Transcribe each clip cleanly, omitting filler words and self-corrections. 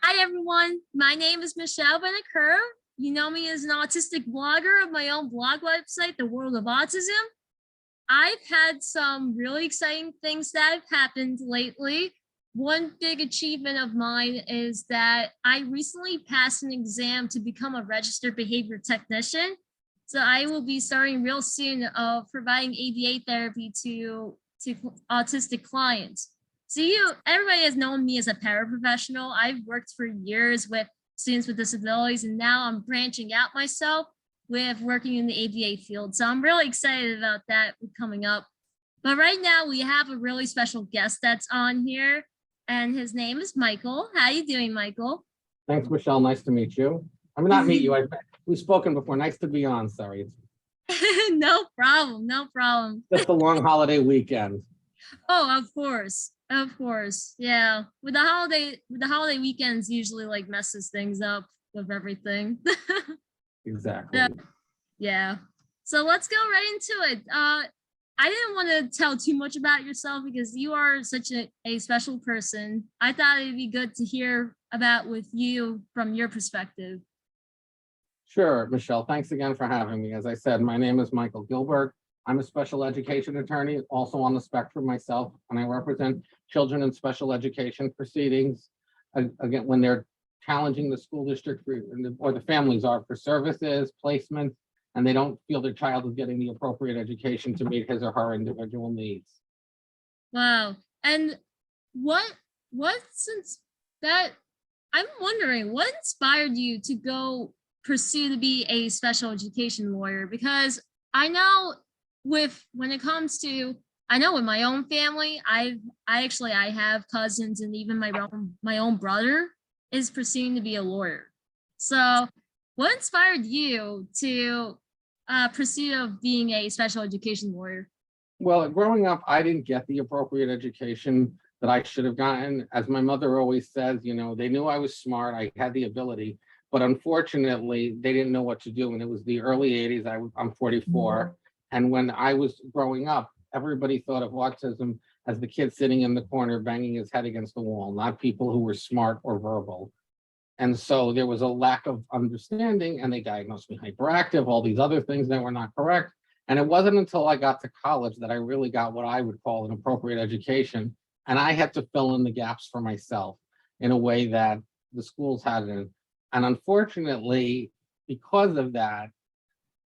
Hi, everyone. My name is Michelle Benaker. You know me as an autistic blogger of my own blog website, The World of Autism. I've had some really exciting things that have happened lately. One big achievement of mine is that I recently passed an exam to become a registered behavior technician. So I will be starting real soon of providing ABA therapy to autistic clients. So everybody has known me as a paraprofessional. I've worked for years with students with disabilities, and now I'm branching out myself with working in the ABA field. So I'm really excited about that coming up. But right now we have a really special guest that's on here, and his name is Michael. How you doing, Michael? Thanks, Michelle. Nice to meet you. I mean, not meet you. We've spoken before. Nice to be on. Sorry. No problem. No problem. Just a long holiday weekend. Oh, of course. Of course. Yeah. With the holiday weekends usually like messes things up with everything. Exactly. Yeah. So let's go right into it. I didn't want to tell too much about yourself because you are such a special person. I thought it'd be good to hear about with you from your perspective. Sure, Michelle. Thanks again for having me. As I said, my name is Michael Gilberg. I'm a special education attorney, also on the spectrum myself, and I represent children in special education proceedings. Again, when they're challenging the school district or the families are for services, placements, and they don't feel their child is getting the appropriate education to meet his or her individual needs. Wow. And what since that, I'm wondering what inspired you to go pursue to be a special education lawyer? Because I know when it comes to, I know with my own family, I have cousins, and even my own brother is pursuing to be a lawyer. So what inspired you to pursue of being a special education lawyer? Well, growing up, I didn't get the appropriate education that I should have gotten. As my mother always says, you know, they knew I was smart, I had the ability, but unfortunately, they didn't know what to do. And it was the early 80s. I'm 44. And when I was growing up, everybody thought of autism as the kid sitting in the corner banging his head against the wall, not people who were smart or verbal. And so there was a lack of understanding, and they diagnosed me hyperactive, all these other things that were not correct. And it wasn't until I got to college that I really got what I would call an appropriate education. And I had to fill in the gaps for myself in a way that the schools hadn't. And unfortunately, because of that,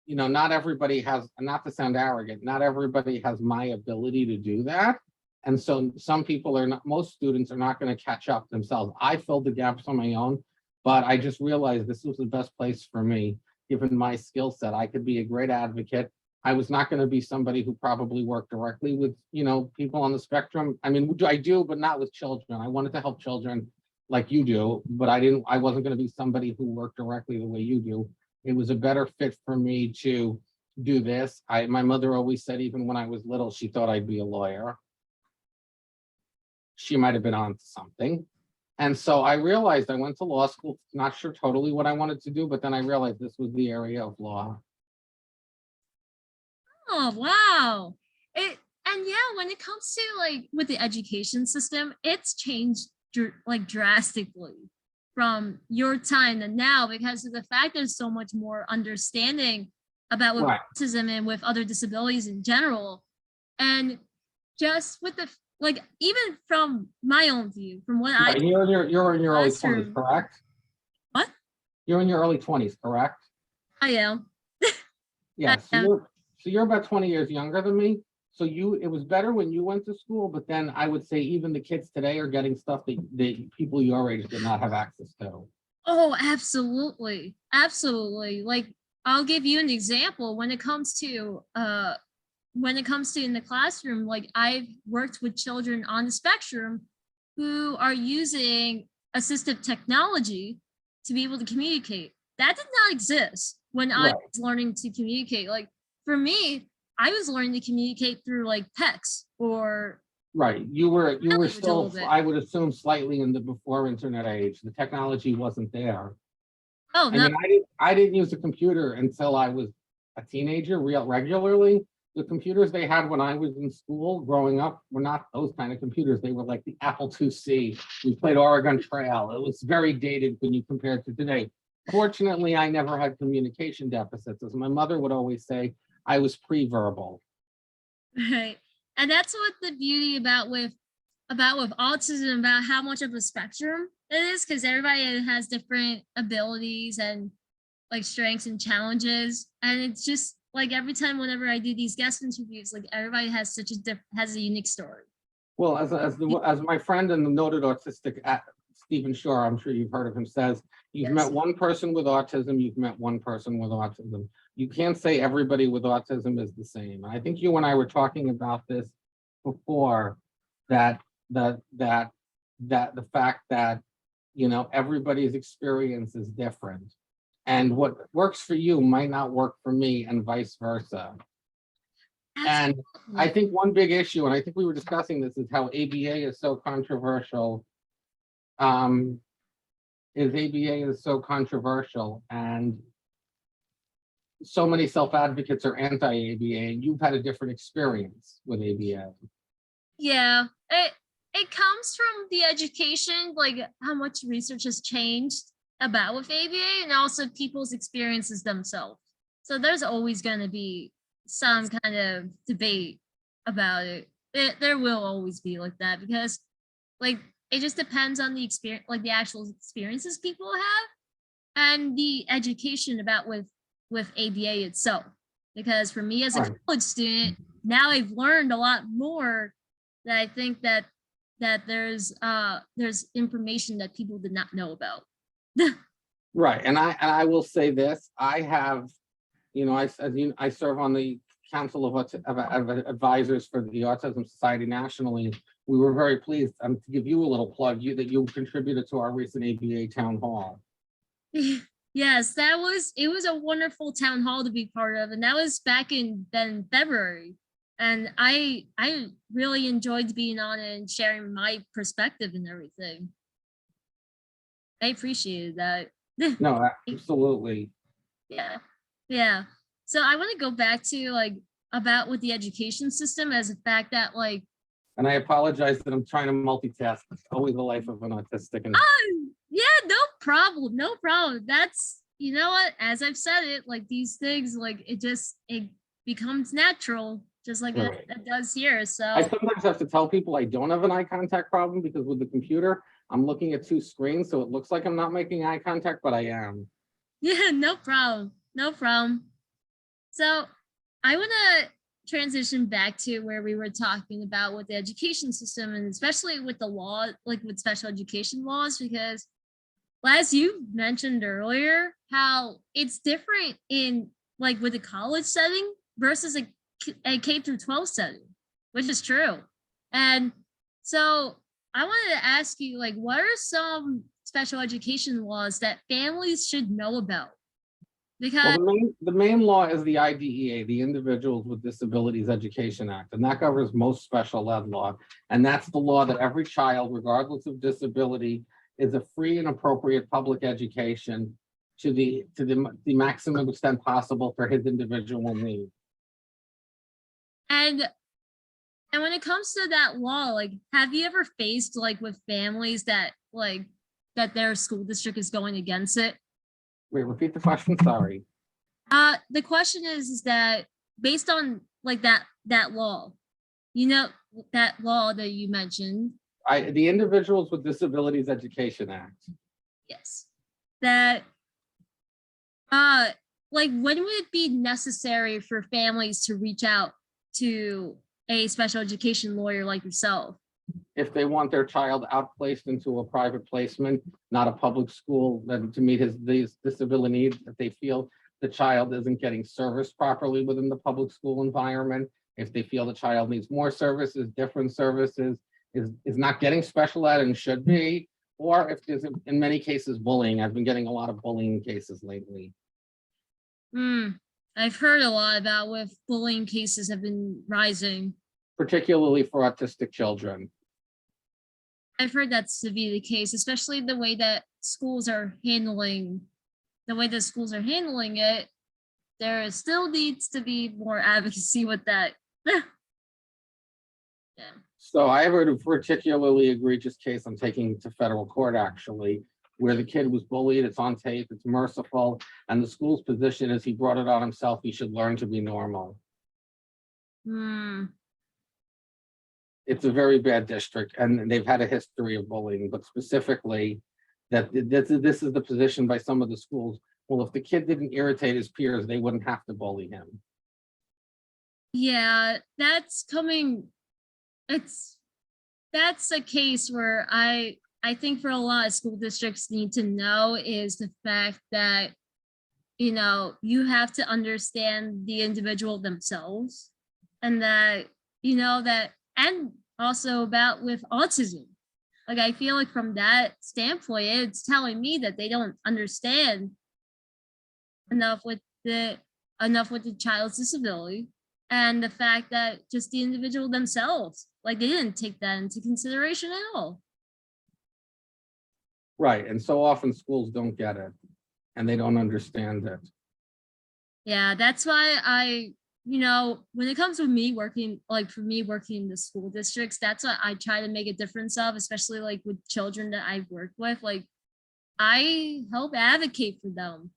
you know, not everybody has, not to sound arrogant, not everybody has my ability to do that. And so some people are not, most students are not going to catch up themselves. I filled the gaps on my own, but I just realized this was the best place for me, given my skill set. I could be a great advocate. I was not going to be somebody who probably worked directly with, you know, people on the spectrum. I mean, I do, but not with children. I wanted to help children like you do, but I wasn't going to be somebody who worked directly the way you do. It was a better fit for me to do this. My mother always said, even when I was little, she thought I'd be a lawyer. She might have been onto something. And so I realized I went to law school, not sure totally what I wanted to do, but then I realized this was the area of law. Oh, wow. And yeah, when it comes to like with the education system, it's changed like drastically from your time to now because of the fact there's so much more understanding about with autism and with other disabilities in general. And just with the, like, even from my own view, from what you're in your early 20s, correct? What? You're in your early 20s, correct? I am. Yes. Yeah, so you're about 20 years younger than me. So it was better when you went to school, but then I would say even the kids today are getting stuff that the people your age did not have access to. Oh, absolutely. Absolutely. Like, I'll give you an example when it comes to in the classroom, like I've worked with children on the spectrum who are using assistive technology to be able to communicate. That did not exist when I was learning to communicate. Like for me, I was learning to communicate through like PECs or. Right. You were still, I would assume, slightly in the before internet age. The technology wasn't there. Oh, no. I mean, I didn't use a computer until I was a teenager regularly. the computers they had when I was in school growing up were not those kind of computers. They were like the Apple IIc. We played Oregon Trail. It was very dated when you compare it to today. Fortunately, I never had communication deficits. As my mother would always say, I was pre-verbal. Right. And that's what the beauty about with autism, about how much of a spectrum it is, because everybody has different abilities and like strengths and challenges. And it's just like every time whenever I do these guest interviews, like everybody has such a has a unique story. Well, as my friend and the noted autistic Stephen Shore, I'm sure you've heard of him, says, you've Yes. met one person with autism, you've met one person with autism. You can't say everybody with autism is the same. And I think you and I were talking about this before, that the fact that, you know, everybody's experience is different. And what works for you might not work for me, and vice versa. And I think one big issue, and I think we were discussing this, is how ABA is so controversial. ABA is so controversial, and so many self-advocates are anti-ABA, and you've had a different experience with ABA. Yeah, it comes from the education, like how much research has changed about with ABA, and also people's experiences themselves. So there's always going to be some kind of debate about it. There will always be like that, because like it just depends on the experience, like the actual experiences people have, and the education about with ABA itself. Because for me as a college student, now I've learned a lot more, that I think that there's information that people did not know about. Right, and I will say this: I have, you know, I serve on the Council of Advisors for the Autism Society nationally. We were very pleased to give you a little plug, that you contributed to our recent ABA town hall. Yes, it was a wonderful town hall to be part of, and that was back in February. And I really enjoyed being on it and sharing my perspective and everything. I appreciated that. No, absolutely. Yeah. So I want to go back to like about with the education system, as a fact that like. And I apologize that I'm trying to multitask. It's always the life of an autistic. And yeah, no problem. No problem. That's, you know what, as I've said it, like these things, like it becomes natural, just like it does here. So I sometimes have to tell people I don't have an eye contact problem, because with the computer, I'm looking at two screens, so it looks like I'm not making eye contact, but I am. Yeah, no problem. No problem. So I want to transition back to where we were talking about with the education system, and especially with the law, like with special education laws, because as you mentioned earlier, how it's different in like with a college setting versus a K through 12 setting, which is true. And so I wanted to ask you, like, what are some special education laws that families should know about? Because the main law is the IDEA, the Individuals with Disabilities Education Act, and that covers most special ed law. And that's the law that every child, regardless of disability, is a free and appropriate public education to the maximum extent possible for his individual needs. And when it comes to that law, like, have you ever faced like with families that like that their school district is going against it? Wait, repeat the question. Sorry. The question is that based on like that law, you know, that law that you mentioned. The Individuals with Disabilities Education Act. Yes. That like when would it be necessary for families to reach out to a special education lawyer like yourself? If they want their child outplaced into a private placement, not a public school, then to meet these disability needs, if they feel the child isn't getting service properly within the public school environment, if they feel the child needs more services, different services, is not getting special ed and should be, or if there's in many cases bullying. I've been getting a lot of bullying cases lately. I've heard a lot about with bullying cases have been rising, particularly for autistic children. I've heard that's to be the case, especially the way that schools are handling it. there still needs to be more advocacy with that. Yeah. So I have a particularly egregious case I'm taking to federal court, actually, where the kid was bullied. It's on tape, it's merciful, and the school's position is he brought it on himself. He should learn to be normal. It's a very bad district, and they've had a history of bullying, but specifically that this is the position by some of the schools. Well, if the kid didn't irritate his peers, they wouldn't have to bully him. Yeah, that's a case where I think for a lot of school districts need to know is the fact that, you know, you have to understand the individual themselves, and that, you know, that, and also about with autism. Like, I feel like from that standpoint, it's telling me that they don't understand enough with the child's disability, and the fact that just the individual themselves, like, they didn't take that into consideration at all. Right, and so often schools don't get it, and they don't understand it. Yeah, that's why you know, when it comes with me working, like for me working in the school districts, that's what I try to make a difference of, especially like with children that I've worked with. Like, I help advocate for them.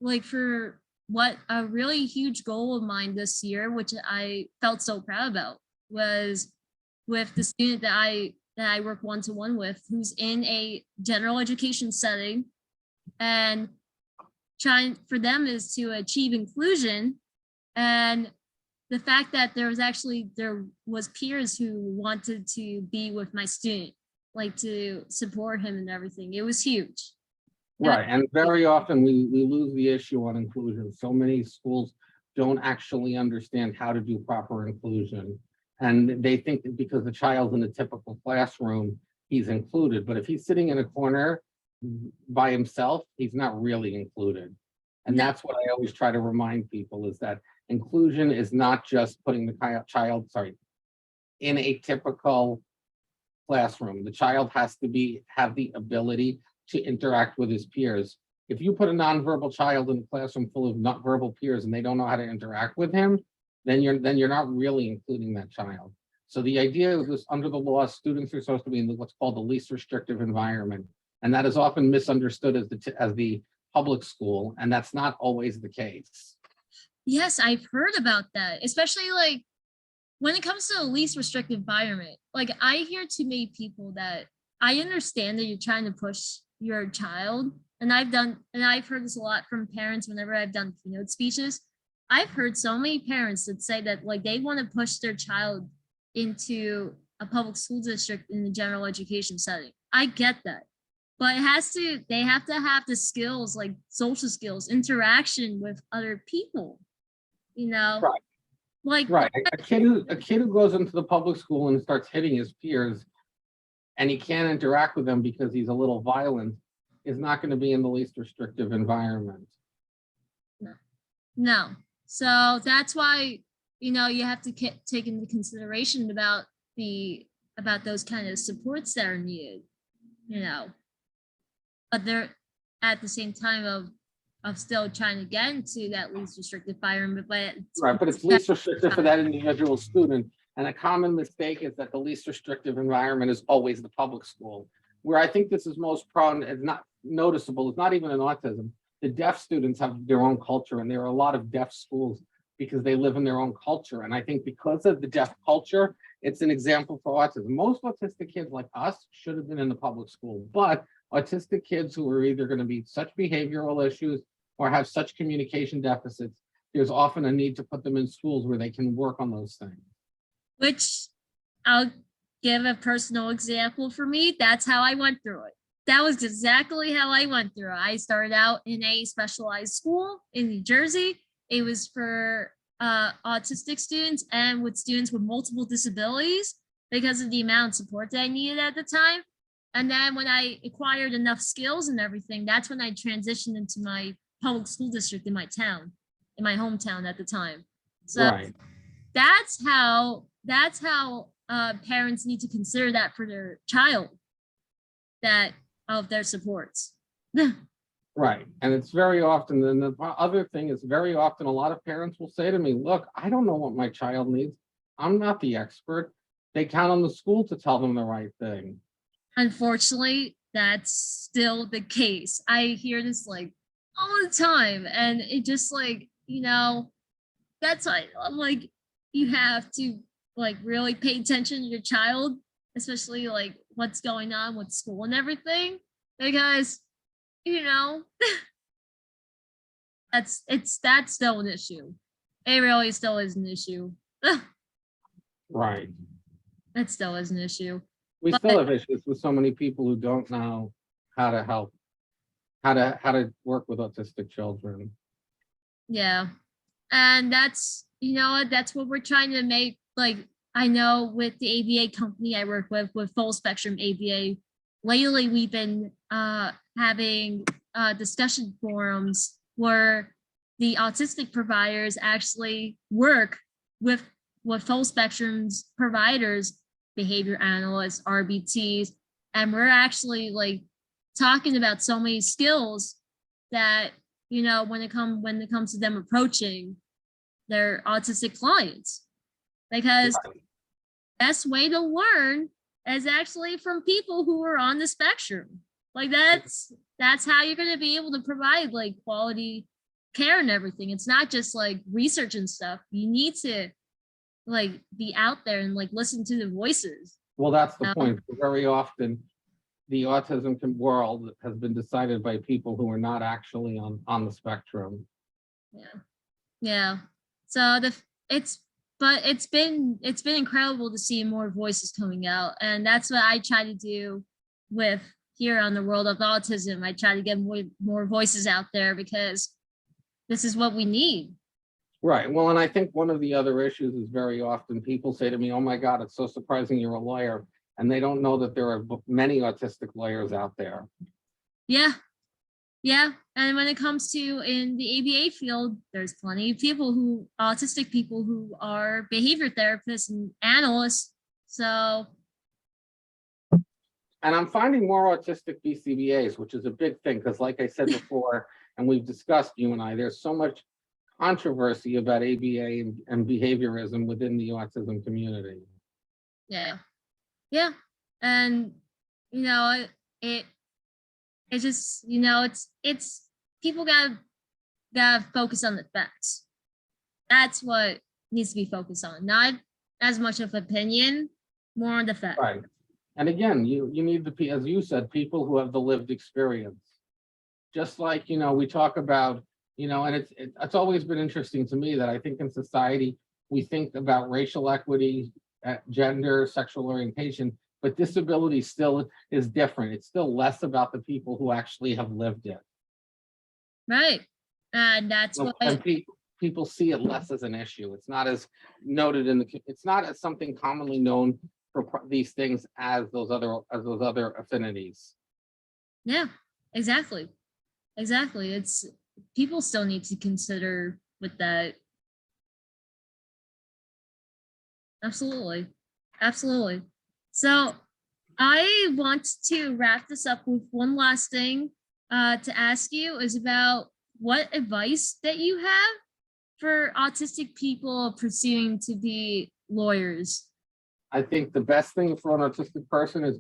Like for what a really huge goal of mine this year, which I felt so proud about, was with the student that I work one-to-one with, who's in a general education setting, and trying for them is to achieve inclusion. And the fact that there was peers who wanted to be with my student, like to support him and everything. It was huge. Right, and very often we lose the issue on inclusion. So many schools don't actually understand how to do proper inclusion. And they think that because the child's in a typical classroom, he's included. But if he's sitting in a corner by himself, he's not really included. And that's what I always try to remind people, is that inclusion is not just putting the child, in a typical classroom. The child has to have the ability to interact with his peers. If you put a nonverbal child in a classroom full of not verbal peers and they don't know how to interact with him, then you're not really including that child. So the idea of this, under the law, students are supposed to be in what's called the least restrictive environment, and that is often misunderstood as the public school, and that's not always the case. Yes, I've heard about that, especially like when it comes to the least restrictive environment. Like, I hear too many people that I understand that you're trying to push your child, and I've heard this a lot from parents whenever I've done keynote speeches. I've heard so many parents that say that like they want to push their child into a public school district in the general education setting. I get that. But they have to have the skills, like social skills, interaction with other people, you know? Right. Like, right. A kid who goes into the public school and starts hitting his peers and he can't interact with them because he's a little violent is not going to be in the least restrictive environment. No. So that's why, you know, you have to take into consideration about those kind of supports that are needed, you know. But they're at the same time of still trying to get into that least restrictive environment, but it's least restrictive for that individual student. And a common mistake is that the least restrictive environment is always the public school. Where I think this is most prone, it's not noticeable, it's not even in autism. The deaf students have their own culture, and there are a lot of deaf schools because they live in their own culture. And I think because of the deaf culture, it's an example for autism. Most autistic kids like us should have been in the public school, but autistic kids who are either going to be such behavioral issues or have such communication deficits, there's often a need to put them in schools where they can work on those things. Which I'll give a personal example for me. That's how I went through it. That was exactly how I went through it. I started out in a specialized school in New Jersey. It was for autistic students and with students with multiple disabilities because of the amount of support that I needed at the time. And then when I acquired enough skills and everything, that's when I transitioned into my public school district in my town, in my hometown at the time. So right. that's how parents need to consider that for their child, that of their supports. Right. And it's very often, then the other thing is very often a lot of parents will say to me, look, I don't know what my child needs. I'm not the expert. They count on the school to tell them the right thing. Unfortunately, that's still the case. I hear this like all the time, and it just like, that's why I'm like, you have to like really pay attention to your child, especially like what's going on with school and everything, because you know that's still an issue. It really still is an issue. Right. It still is an issue. We But still have issues with so many people who don't know how to help, how to work with autistic children. yeah, and that's what we're trying to make. Like, I know with the ABA company I work with Full Spectrum ABA, lately we've been having discussion forums where the autistic providers actually work with Full Spectrum's providers, behavior analysts, RBTs, and we're actually like talking about so many skills that when it comes to them approaching their autistic clients, because Right. best way to learn is actually from people who are on the spectrum. Like that's how you're going to be able to provide like quality care and everything. It's not just like research and stuff. You need to like be out there and like listen to the voices. Well, that's the point. Very often, the autism world has been decided by people who are not actually on the spectrum. Yeah. Yeah. So it's been incredible to see more voices coming out, and that's what I try to do with here on the World of Autism. I try to get more voices out there because this is what we need. Right. Well, and I think one of the other issues is very often people say to me, oh my God, it's so surprising you're a lawyer. And they don't know that there are many autistic lawyers out there. Yeah. Yeah. And when it comes to in the ABA field, there's plenty of autistic people who are behavior therapists and analysts. So. And I'm finding more autistic BCBAs, which is a big thing, because like I said before, and we've discussed, you and I, there's so much controversy about ABA and behaviorism within the autism community. Yeah. Yeah. And, it just, it's people gotta focus on the facts. That's what needs to be focused on. Not as much of opinion, more on the facts. Right. And again, you need as you said, people who have the lived experience. Just like, we talk about, and it's always been interesting to me that I think in society, we think about racial equity, gender, sexual orientation, but disability still is different. It's still less about the people who actually have lived it. Right. And that's what people see it less as an issue. It's not as noted it's not as something commonly known for these things as those other affinities. Yeah, exactly. Exactly. It's people still need to consider with that. Absolutely. Absolutely. So I want to wrap this up with one last thing to ask you is about what advice that you have for autistic people pursuing to be lawyers. I think the best thing for an autistic person is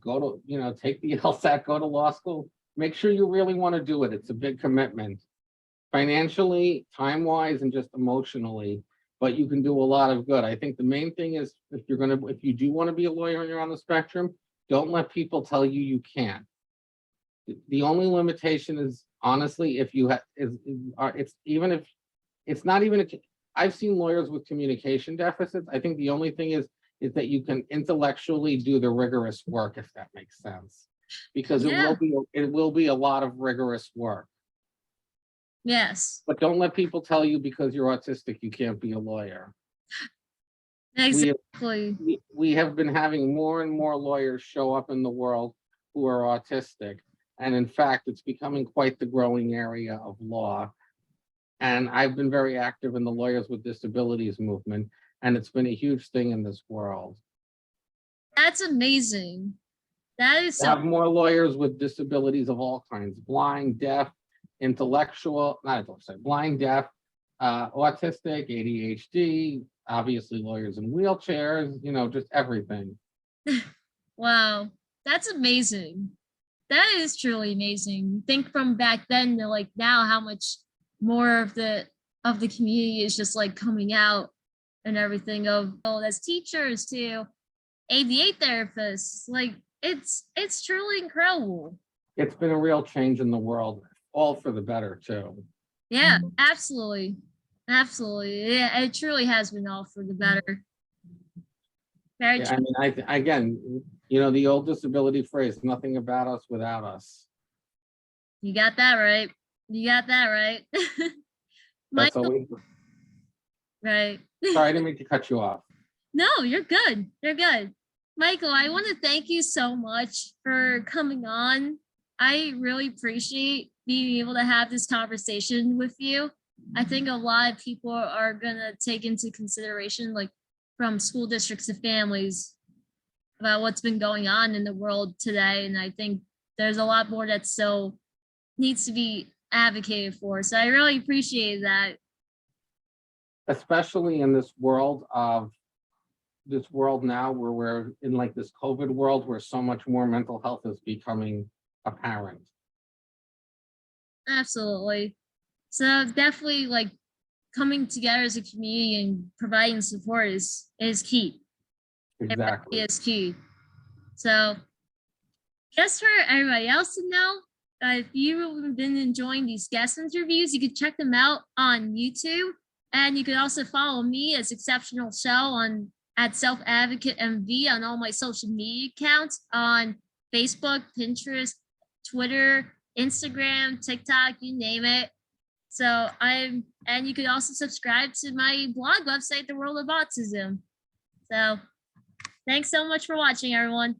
take the LSAT, go to law school, make sure you really want to do it. It's a big commitment, financially, time-wise, and just emotionally, but you can do a lot of good. I think the main thing is if you do want to be a lawyer and you're on the spectrum, don't let people tell you you can't. The only limitation is honestly, if you have, it's even if it's not even I've seen lawyers with communication deficits. I think the only thing is that you can intellectually do the rigorous work, if that makes sense, because it will be a lot of rigorous work. Yes. But don't let people tell you because you're autistic, you can't be a lawyer. Exactly. We have been having more and more lawyers show up in the world who are autistic. And in fact, it's becoming quite the growing area of law. And I've been very active in the Lawyers with Disabilities movement, and it's been a huge thing in this world. That's amazing. That is so. Have more lawyers with disabilities of all kinds, blind, deaf, intellectual, not intellectual, blind, deaf, autistic, ADHD, obviously lawyers in wheelchairs, just everything. Wow, that's amazing. That is truly amazing. Think from back then to like now, how much more of the community is just like coming out and everything of as teachers to ABA therapists. Like it's truly incredible. It's been a real change in the world, all for the better too. Yeah, absolutely. Absolutely. Yeah, it truly has been all for the better. Very Yeah, true. I mean, again, the old disability phrase, nothing about us without us. You got that right. You got that right. That's Michael, always, right. sorry, I didn't mean to cut you off. No, you're good. You're good. Michael, I want to thank you so much for coming on. I really appreciate being able to have this conversation with you. I think a lot of people are going to take into consideration, like from school districts to families, about what's been going on in the world today. And I think there's a lot more that still needs to be advocated for. So I really appreciate that. Especially in this world now where we're in like this COVID world where so much more mental health is becoming apparent. Absolutely. So definitely like coming together as a community and providing support is key. Exactly. It is key. So just for everybody else to know, if you've been enjoying these guest interviews, you can check them out on YouTube. And you can also follow me as Exceptional Shell on at Self Advocate MV on all my social media accounts on Facebook, Pinterest, Twitter, Instagram, TikTok, you name it. So and you can also subscribe to my blog website, The World of Autism. So thanks so much for watching, everyone.